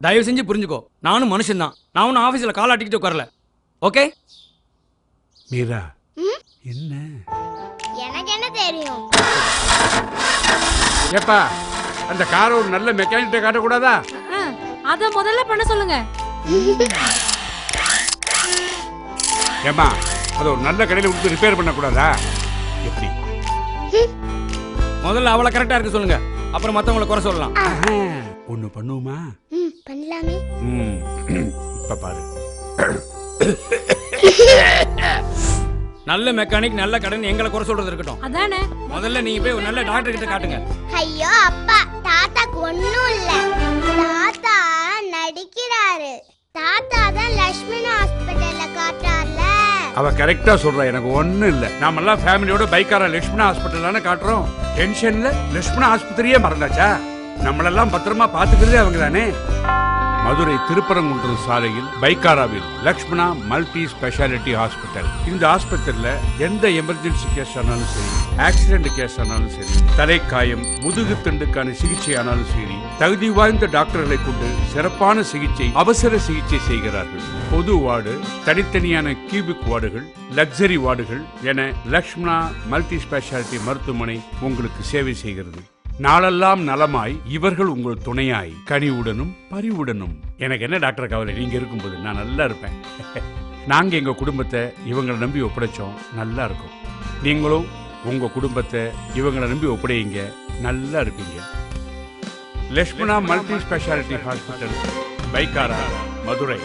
தயவு செஞ்சு புரிஞ்சுக்கோ, நானும் மனுஷன் தான். நான் ஒன்றும் ஆஃபீஸில் கால் ஆட்டிக்கிட்டு உட்காரல. ஓகே மீரா? என்ன எனக்கு என்ன தெரியும்? ஏப்பா, அந்த காரை ஒரு நல்ல மெக்கானிக்கிட்ட காட்டக்கூடாதா? அத முதல்ல பண்ண சொல்லுங்க. ஏமா, அதை ஒரு நல்ல கடையில் கொடுத்து ரிப்பேர் பண்ணக்கூடாதா? எப்படி? முதல்ல அவளை கரெக்டாக இருக்க சொல்லுங்க, அப்புறம் மற்றவங்களை குறை சொல்லலாம். ஒன்று பண்ணுவோமா? பண்ணலாமே. இப்ப பாரு. நல்ல மெக்கானிக் நல்ல கடன் எங்களை குறை சொல்றது இருக்கட்டும். அதானே, முதல்ல நீங்க போய் ஒரு நல்ல டாக்டர் கிட்ட காட்டுங்க. ஐயோ அப்பா, தாத்தாக்கு ஒண்ணும் இல்ல. தாத்தா நடிக்கிறாரு. தாத்தா தான் லட்சுமி ஹாஸ்பிடல்ல காட்டார்ல. அவ கரெக்டா சொல்றா, எனக்கு ஒண்ணும் இல்ல. நாமெல்லாம் ஃபேமிலியோட பைக்காரா லட்சுமணா ஹாஸ்பிட்டல் தானே காட்டுறோம். டென்ஷன்ல லட்சுமணா ஆஸ்பத்திரியே மறந்தாச்சா? நம்மளெல்லாம் பத்திரமா பாத்துக்கிறதே அவங்க தானே. மதுரை திருப்பரங்குன்றம் சாலையில் பைக்காராவில் லக்ஷ்மணா மல்டி ஸ்பெஷாலிட்டி ஹாஸ்பிட்டல். இந்த ஹாஸ்பிட்டல்ல எந்த எமர்ஜென்சி கேஸ் ஆனாலும் சரி, ஆக்சிடென்ட் கேஸ் ஆனாலும் சரி, தலைக்காயம், முதுகு தண்டுக்கான சிகிச்சை ஆனாலும் சரி, தகுதி வாய்ந்த டாக்டர்களை கொண்டு சிறப்பான சிகிச்சை, அவசர சிகிச்சை செய்கிறார்கள். பொது வார்டு, தனித்தனியான கியூபிக் வார்டுகள், லக்ஸரி வார்டுகள் என லக்ஷ்மணா மல்டி ஸ்பெஷாலிட்டி மருத்துவமனை உங்களுக்கு சேவை செய்கிறது. நாளெல்லாம் நலமாய் இவர்கள் உங்கள் துணையாய் கனிவுடனும் பரிவுடனும். எனக்கு என்ன டாக்டர் கவலை, நீங்க இருக்கும்போது நான் நல்லா இருப்பேன். நாங்க எங்க குடும்பத்தை இவங்களை நம்பி ஒப்படைச்சோம், நல்லா இருக்கும். நீங்களும் உங்க குடும்பத்தை இவங்களை நம்பி ஒப்படைங்க, நல்லா இருப்பீங்க. Lakshmana multi speciality hospital, Pykara, Madurai.